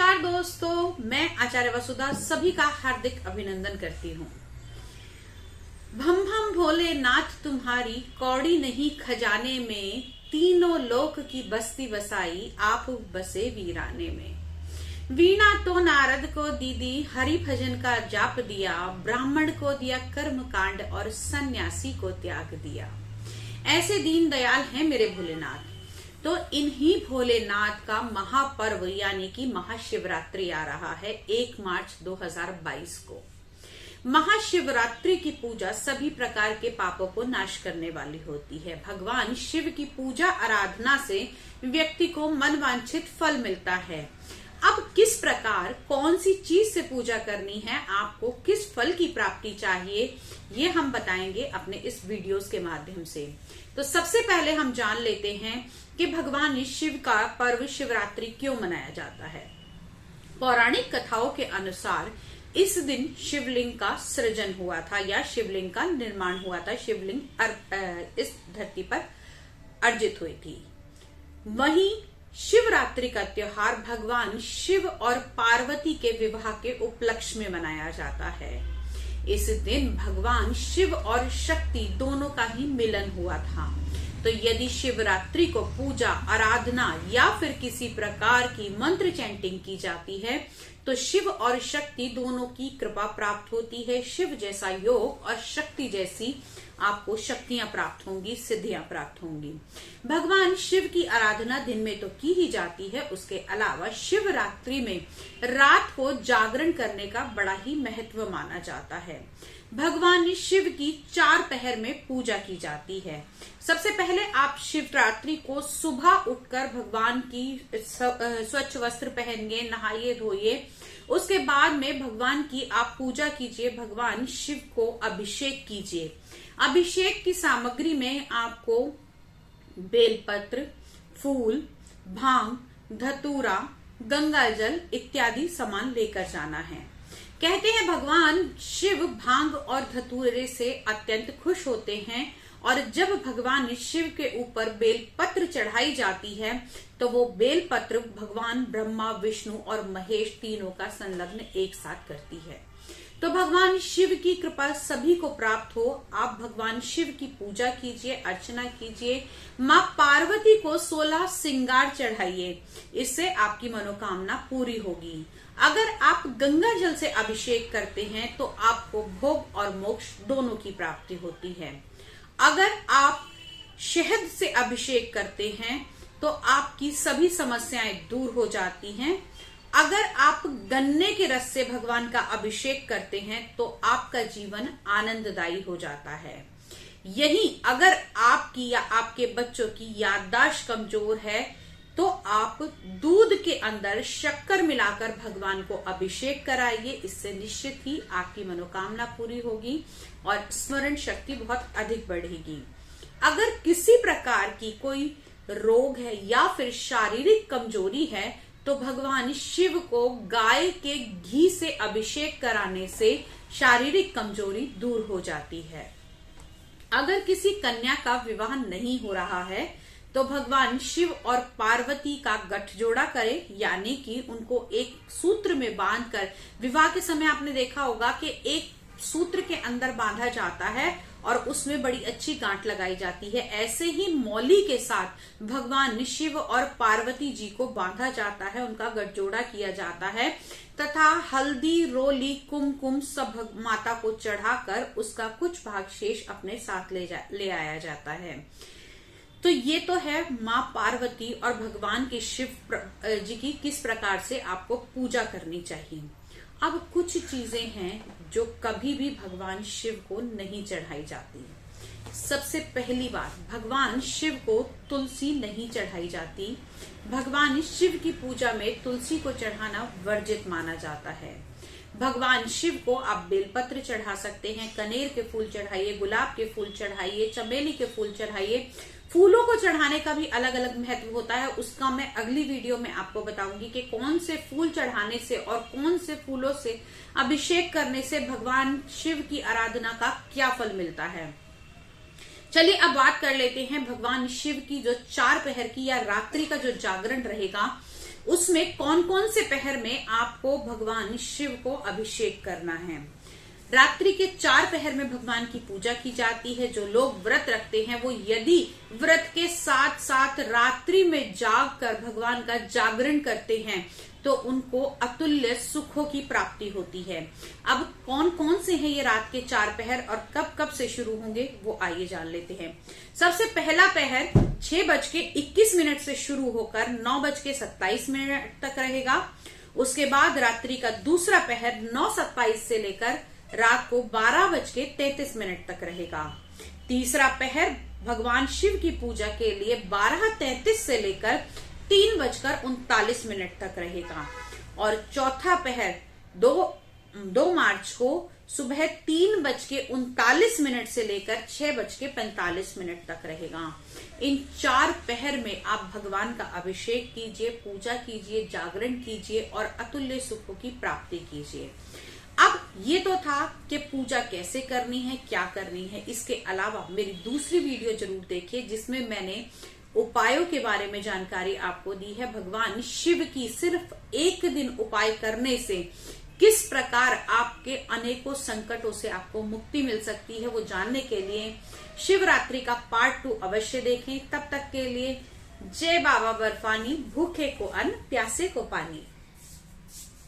नमस्कार दोस्तों, मैं आचार्य वसुधा सभी का हार्दिक अभिनंदन करती हूँ। भम भम भोलेनाथ तुम्हारी कौड़ी नहीं खजाने में, तीनों लोक की बस्ती बसाई आप बसे वीराने में। वीणा तो नारद को दीदी, हरि भजन का जाप दिया, ब्राह्मण को दिया कर्म कांड और सन्यासी को त्याग दिया। ऐसे दीन दयाल हैं मेरे भोलेनाथ। तो इन्हीं भोलेनाथ का महापर्व यानी कि महाशिवरात्रि आ रहा है 1 मार्च 2022 को। महाशिवरात्रि की पूजा सभी प्रकार के पापों को नाश करने वाली होती है। भगवान शिव की पूजा आराधना से व्यक्ति को मनवांछित फल मिलता है। अब किस प्रकार कौन सी चीज से पूजा करनी है, आपको किस फल की प्राप्ति चाहिए, ये हम बताएंगे अपने इस वीडियोस के माध्यम से। तो सबसे पहले हम जान लेते हैं कि भगवान शिव का पर्व शिवरात्रि क्यों मनाया जाता है। पौराणिक कथाओं के अनुसार इस दिन शिवलिंग का सृजन हुआ था या शिवलिंग का निर्माण हुआ था। शिवलिंग इस धरती पर अर्जित हुई थी। वहीं शिवरात्रि का त्योहार भगवान शिव और पार्वती के विवाह के उपलक्ष्य में मनाया जाता है। इस दिन भगवान शिव और शक्ति दोनों का ही मिलन हुआ था। तो यदि शिवरात्रि को पूजा आराधना या फिर किसी प्रकार की मंत्र चैंटिंग की जाती है तो शिव और शक्ति दोनों की कृपा प्राप्त होती है। शिव जैसा योग और शक्ति जैसी आपको शक्तियां प्राप्त होंगी, सिद्धियां प्राप्त होंगी। भगवान शिव की आराधना दिन में तो की ही जाती है, उसके अलावा शिवरात्रि में रात को जागरण करने का बड़ा ही महत्व माना जाता है। भगवान शिव की 4 पहर में पूजा की जाती है। सबसे पहले आप शिवरात्रि को सुबह उठकर भगवान की स्वच्छ वस्त्र पहनिए, नहाइए धोइए। उसके बाद में भगवान की आप पूजा कीजिए, भगवान शिव को अभिषेक कीजिए। अभिषेक की सामग्री में आपको बेलपत्र, फूल, भांग, धतूरा, गंगा जल इत्यादि सामान लेकर जाना है। कहते हैं भगवान शिव भांग और धतूरे से अत्यंत खुश होते हैं और जब भगवान शिव के ऊपर बेलपत्र चढ़ाई जाती है तो वो बेलपत्र भगवान ब्रह्मा, विष्णु और महेश तीनों का संलग्न एक साथ करती है। तो भगवान शिव की कृपा सभी को प्राप्त हो। आप भगवान शिव की पूजा कीजिए, अर्चना कीजिए। माँ पार्वती को 16 श्रृंगार चढ़ाइए, इससे आपकी मनोकामना पूरी होगी। अगर आप गंगा जल से अभिषेक करते हैं तो आपको भोग और मोक्ष दोनों की प्राप्ति होती है। अगर आप शहद से अभिषेक करते हैं तो आपकी सभी समस्याएं दूर हो जाती हैं। अगर आप गन्ने के रस से भगवान का अभिषेक करते हैं तो आपका जीवन आनंददायी हो जाता है। यही अगर आपकी या आपके बच्चों की याददाश्त कमजोर है तो आप दूध के अंदर शक्कर मिलाकर भगवान को अभिषेक कराइए। इससे निश्चित ही आपकी मनोकामना पूरी होगी और स्मरण शक्ति बहुत अधिक बढ़ेगी। अगर किसी प्रकार की कोई रोग है या फिर शारीरिक कमजोरी है तो भगवान शिव को गाय के घी से अभिषेक कराने से शारीरिक कमजोरी दूर हो जाती है। अगर किसी कन्या का विवाह नहीं हो रहा है तो भगवान शिव और पार्वती का गठजोड़ा करें, यानी कि उनको एक सूत्र में बांधकर, विवाह के समय आपने देखा होगा कि एक सूत्र के अंदर बांधा जाता है और उसमें बड़ी अच्छी गांठ लगाई जाती है। ऐसे ही मौली के साथ भगवान शिव और पार्वती जी को बांधा जाता है, उनका गठजोड़ा किया जाता है तथा हल्दी, रोली, कुमकुम सब माता को चढ़ाकर उसका कुछ भाग शेष अपने साथ ले आया जाता है। तो ये तो है माँ पार्वती और भगवान के शिव जी की किस प्रकार से आपको पूजा करनी चाहिए। अब कुछ चीजें हैं जो कभी भी भगवान शिव को नहीं चढ़ाई जाती। सबसे पहली बात, भगवान शिव को तुलसी नहीं चढ़ाई जाती। भगवान शिव की पूजा में तुलसी को चढ़ाना वर्जित माना जाता है। भगवान शिव को आप बेलपत्र चढ़ा सकते हैं, कनेर के फूल चढ़ाइए, गुलाब के फूल चढ़ाइए, चमेली के फूल चढ़ाइए। फूलों को चढ़ाने का भी अलग अलग महत्व होता है, उसका मैं अगली वीडियो में आपको बताऊंगी कि कौन से फूल चढ़ाने से और कौन से फूलों से अभिषेक करने से भगवान शिव की आराधना का क्या फल मिलता है। चलिए अब बात कर लेते हैं भगवान शिव की जो 4 पहर की या रात्रि का जो जागरण रहेगा उसमें कौन कौन से पहर में आपको भगवान शिव को अभिषेक करना है। रात्रि के 4 पहर में भगवान की पूजा की जाती है। जो लोग व्रत रखते हैं वो यदि व्रत के साथ साथ रात्रि में जाग कर भगवान का जागरण करते हैं तो उनको अतुल्य सुखों की प्राप्ति होती है। अब कौन कौन से हैं ये रात के 4 पहर और कब कब से शुरू होंगे वो आइए जान लेते हैं। सबसे पहला पहर 6:21 से शुरू होकर 9:27 तक रहेगा। उसके बाद रात्रि का दूसरा पहर 9:27 से लेकर रात को 12:33 तक रहेगा। तीसरा पहर भगवान शिव की पूजा के लिए 12:33 से लेकर 3:39 तक रहेगा। और चौथा पहर 2 मार्च को सुबह 3:39 से लेकर 6:45 तक रहेगा। इन 4 पहर में आप भगवान का अभिषेक कीजिए, पूजा कीजिए, जागरण कीजिए और अतुल्य सुखों की प्राप्ति कीजिए। अब ये तो था कि पूजा कैसे करनी है, क्या करनी है। इसके अलावा मेरी दूसरी वीडियो जरूर देखिए जिसमें मैंने उपायों के बारे में जानकारी आपको दी है। भगवान शिव की सिर्फ एक दिन उपाय करने से किस प्रकार आपके अनेकों संकटों से आपको मुक्ति मिल सकती है वो जानने के लिए शिवरात्रि का पार्ट 2 अवश्य देखें। तब तक के लिए जय बाबा बर्फानी, भूखे को अन्न, प्यासे को पानी।